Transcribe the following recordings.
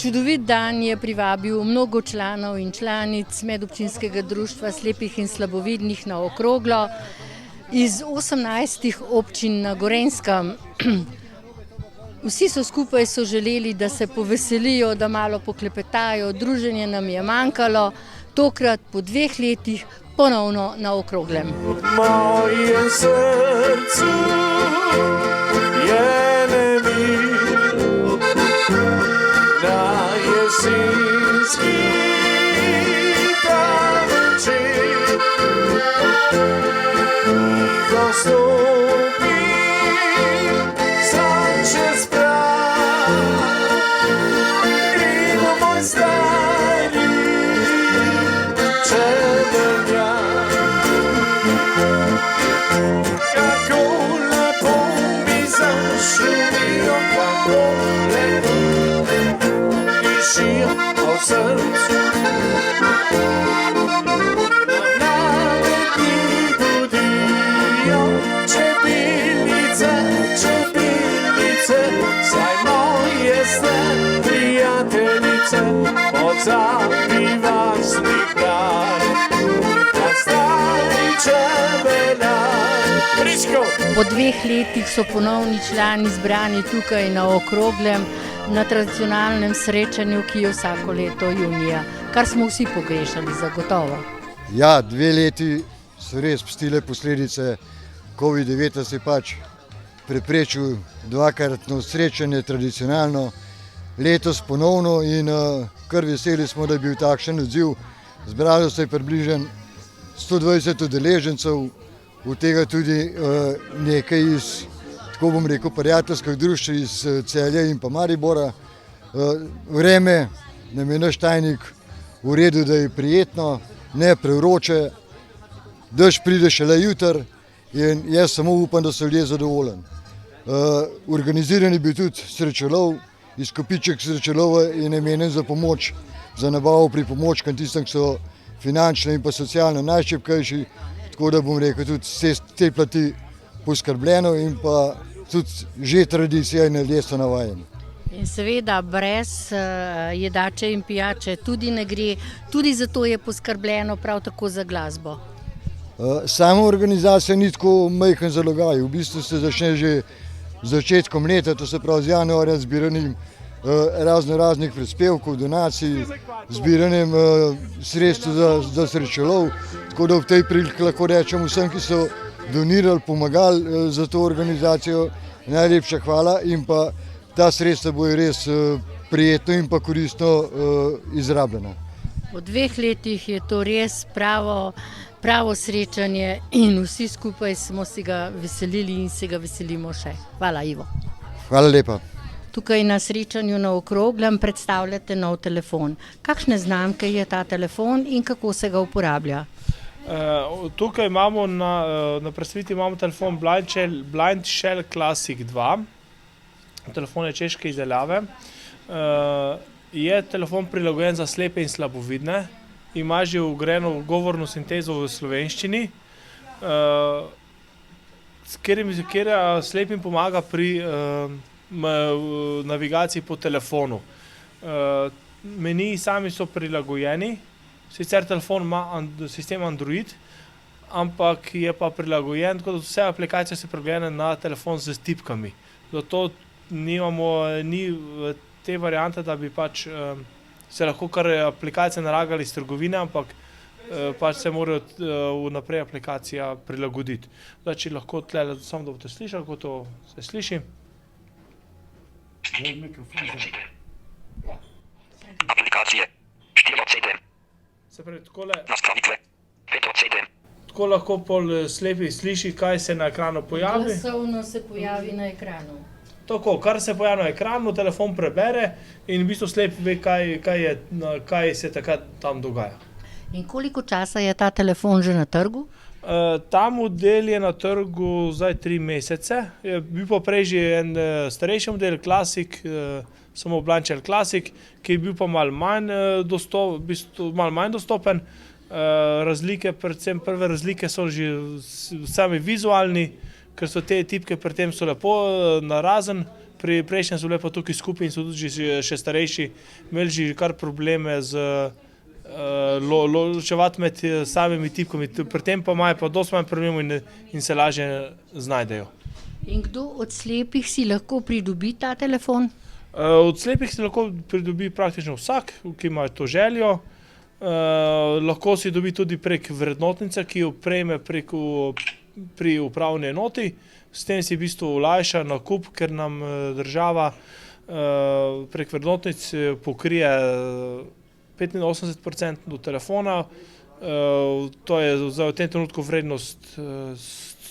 Čudovit dan je privabil mnogo članov in članic medobčinskega društva slepih in slabovidnih na okroglo iz 18 občin na Gorenjskem. Vsi so skupaj želeli, da se poveselijo, da malo poklepetajo, druženje nam je manjkalo, tokrat po 2 letih ponovno na okroglem. Moje srce je nemir na jesenski večer, ko stopi sonce sprav in moj stari čebenjak. Kako lepo mi zašumijo pandole dišijo po srcu. Mlade dni budijo čebelice, čebelice, saj moje ste prijateljice, pozabiva svih dan, na stari čebeljak. Briško! Po 2 letih so ponovni člani zbrani tukaj na okroglem, na tradicionalnem srečanju, ki je vsako leto junija, kar smo vsi pogrešali zagotovo. Ja, 2 leti so res pustile posledice. COVID-19 je pač preprečil 2-kratno srečanje tradicionalno, letos ponovno in kar veseli smo, da je bil takšen odziv. Zbralo se je približno 120 udeležencev, od tega tudi nekaj iz, tako bom rekel, prijateljskih društev iz Celja in pa Maribora. Vreme nam je naš tajnik uredil, da je prijetno, ne prevroče, dež pride šele jutri in jaz samo upam, da so ljudje zadovoljni. Organiziran je bil tudi srečelov, izkupiček srečelova je namenjen za pomoč, za nabavo pripomočka tistim, ki so finančno in pa socialno najšibkejši, tako da bom rekel tudi s te plati poskrbljeno in pa tudi že tradicija in ljudje so navajeni. In seveda brez jedače in pijače tudi ne gre, tudi zato je poskrbljeno prav tako za glasbo. Sama organizacija ni tako majhen zalogaj, v bistvu se začne že z začetkom leta, to se pravi z januarja, zbiranjem raznih prispevkov, donacij, zbiranjem sredstev za srečelov, tako da v tej priliki lahko rečem vsem, ki so donirali, pomagali za to organizacijo, najlepša hvala in pa ta sredstva bojo res prijetno in pa koristno izrabljena. Po 2 letih je to res pravo srečanje in vsi skupaj smo si ga veselili in se ga veselimo še. Hvala, Ivo. Hvala lepa. Tukaj na srečanju na okroglem predstavljate nov telefon. Kakšne znamke je ta telefon in kako se ga uporablja? Tukaj imamo na predstavitvi imamo telefon Blind Shell Classic 2. Telefon je češke izdelave. Je telefon prilagojen za slepe in slabovidne. Ima že vgrajeno govorno sintezo v slovenščini, kjer slepim pomaga pri navigaciji po telefonu. Meniji sami so prilagojeni, sicer telefon ima sistem Android, ampak je pa prilagojen, tako da vse aplikacije so prilagojene na telefon z tipkami. Zato ni te variante, da bi pač se lahko kar aplikacije nalagali iz trgovine, ampak pač se morajo vnaprej aplikacija prilagoditi. Zdaj, če lahko tle, samo da boste slišali, kako to se sliši. Aplikacije 4/7. Se pravi, takole nastavitve 5/7. Tako lahko pol slepi sliši, kaj se na ekranu pojavi. Glasovno se pojavi na ekranu. Tako, kar se pojavi na ekranu, telefon prebere in v bistvu slep ve, kaj se takrat tam dogaja. In koliko časa je ta telefon že na trgu? Ta model je na trgu zdaj 3 mesece. Je bil pa prej že en starejši model, Classic, samo Blind Shell Classic, ki je bil pa malo manj dostopen. Razlike, predvsem prve razlike so že sami vizualni, ker so te tipke pri tem so lepo narazen, Pri prejšnjem so bile pa tukaj skupaj in so tudi še starejši imeli že kar probleme z ločevati med samimi tipkami. Pri tem pa imajo pa dosti manj problemov in se lažje znajdejo. In kdo od slepih si lahko pridobi ta telefon? Od slepih si lahko pridobi praktično vsak, ki ima to željo. Lahko si dobi tudi prek vrednotnice, ki jo prejme pri upravni enoti. S tem si v bistvu olajša nakup, ker nam država prek vrednotnic pokrije 85% do telefona. To je za v tem trenutku vrednost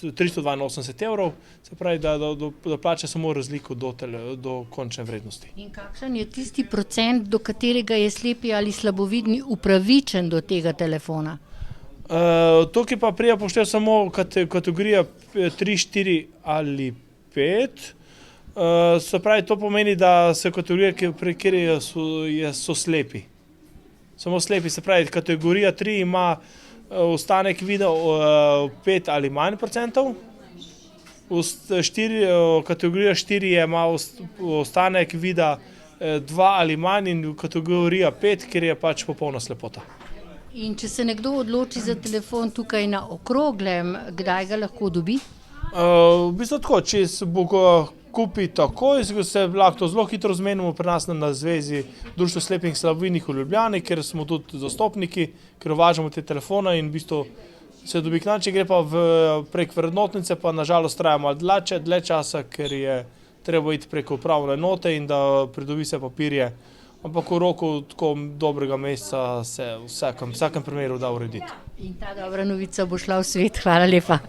382 €, se pravi, da plača samo razliko do končne vrednosti. In kakšen je tisti procent, do katerega je slepi ali slabovidni upravičen do tega telefona? Tukaj pa prija poštev samo kategorija 3, 4 ali 5. Se pravi, to pomeni, da se kategorije, pri kateri so slepi. Samo slepi, se pravi, kategorija 3 ima ostanek vida 5 ali manj procentov. Kategorija 4 ima ostanek vida 2 ali manj in kategorija 5, kjer je pač popolna slepota. In če se nekdo odloči za telefon tukaj na Okroglem, kdaj ga lahko dobi? V bistvu tako, če se bo kupi takoj, se lahko zelo hitro zmenimo pri nas na zvezi Društvo slepih in slabovidnih v Ljubljani, ker smo tudi zastopniki, ker uvažamo te telefone in v bistvu se dobi k nam, če gre pa prek vrednotnice, pa nažalost traja malo dlje časa, ker je treba iti preko upravne enote in da pridobi se papirje. Ampak v roku tako dobrega meseca se v vsakem primeru da urediti. In ta dobra novica bo šla v svet. Hvala lepa.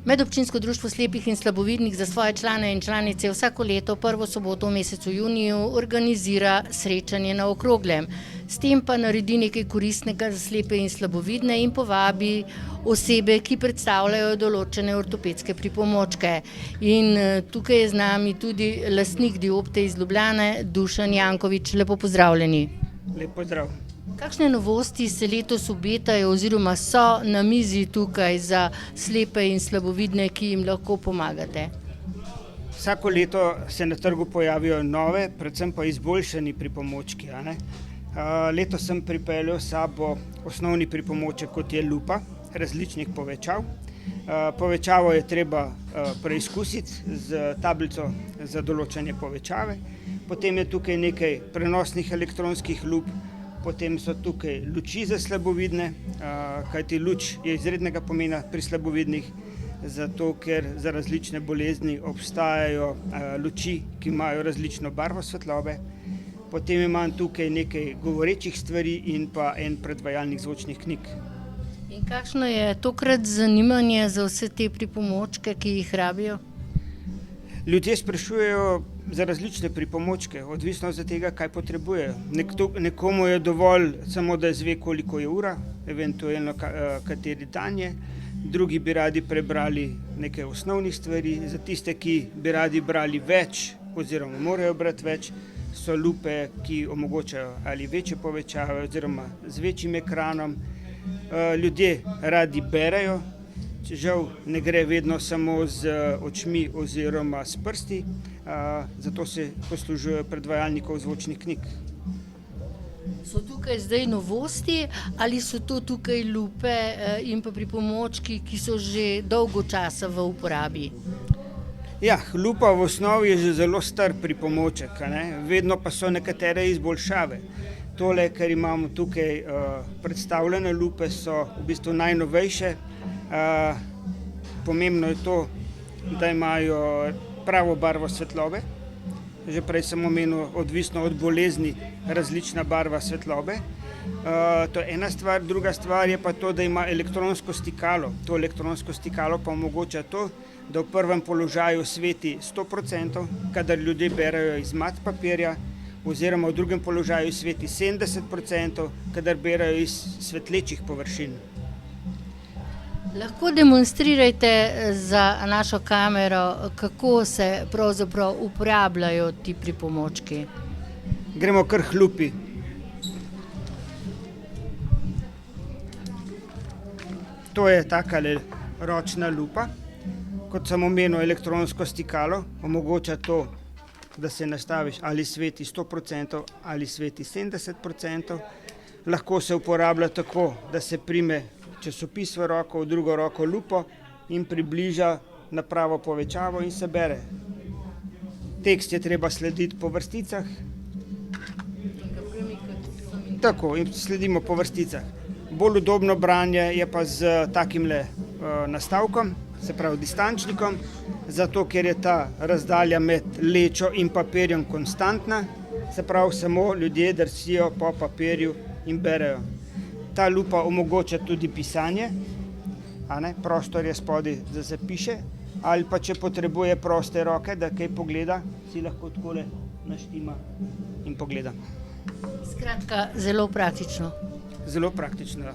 Medobčinsko društvo slepih in slabovidnih za svoje člane in članice vsako leto prvo soboto v mesecu juniju organizira srečanje na Okroglem. S tem pa naredi nekaj koristnega za slepe in slabovidne in povabi osebe, ki predstavljajo določene ortopedske pripomočke. In tukaj je z nami tudi lastnik Diopte iz Ljubljane, Dušan Janković. Lepo pozdravljeni. Lep pozdrav. Kakšne novosti se letos obetajo oziroma so na mizi tukaj za slepe in slabovidne, ki jim lahko pomagate? Vsako leto se na trgu pojavijo nove, predvsem pa izboljšani pripomočki. Letos sem pripeljal s sabo osnovni pripomoček, kot je lupa, različnih povečav. Povečavo je treba preizkusiti z tablico za določanje povečave. Potem je tukaj nekaj prenosnih elektronskih lup, potem so tukaj luči za slabovidne, kajti luč je izrednega pomena pri slabovidnih, zato ker za različne bolezni obstajajo luči, ki imajo različno barvo svetlobe. Potem imam tukaj nekaj govorečih stvari in pa en predvajalnik zvočnih knjig. In kakšno je tokrat zanimanje za vse te pripomočke, ki jih rabijo? Ljudje sprašujejo za različne pripomočke, odvisno od tega, kaj potrebujejo. Nekomu je dovolj samo, da izve, koliko je ura, eventualno kateri dan je. Drugi bi radi prebrali nekaj osnovnih stvari. Za tiste, ki bi radi brali več oziroma morajo brati več, so lupe, ki omogočajo ali večje povečave oziroma z večjim ekranom. Ljudje radi berejo, žal ne gre vedno samo z očmi oziroma s prsti, zato se poslužujejo predvajalnikov zvočnih knjig. So tukaj zdaj novosti ali so to tukaj lupe in pa pripomočki, ki so že dolgo časa v uporabi? Ja, lupa v osnovi je že zelo star pripomoček, vedno pa so nekatere izboljšave. Tole, kar imamo tukaj predstavljene lupe, so v bistvu najnovejše. Pomembno je to, da imajo pravo barvo svetlobe. Že prej sem omenil, odvisno od bolezni, različna barva svetlobe. To je ena stvar. Druga stvar je pa to, da ima elektronsko stikalo. To elektronsko stikalo pa omogoča to, da v prvem položaju sveti 100%, kadar ljudje berajo iz mat papirja, oziroma v drugem položaju sveti 70%, kadar berajo iz svetlečih površin. Lahko demonstrirajte za našo kamero, kako se pravzaprav uporabljajo ti pripomočki. Gremo kar k lupi. To je takale ročna lupa. Kot sem omenil, elektronsko stikalo omogoča to, da se nastaviš ali sveti 100% ali sveti 70%. Lahko se uporablja tako, da se prime časopis v roko, v drugo roko lupo in približa na pravo povečavo in se bere. Tekst je treba slediti po vrsticah. Tako, in sledimo po vrsticah. Bolj udobno branje je pa z takimle nastavkom, se pravi distančnikom, zato ker je ta razdalja med lečo in papirjem konstantna, se pravi samo ljudje drsijo po papirju in berejo. Ta lupa omogoča tudi pisanje, prostor je spodaj, da se piše, ali pa če potrebuje proste roke, da kaj pogleda, si lahko takole naštima in pogleda. Skratka, zelo praktično. Zelo praktično.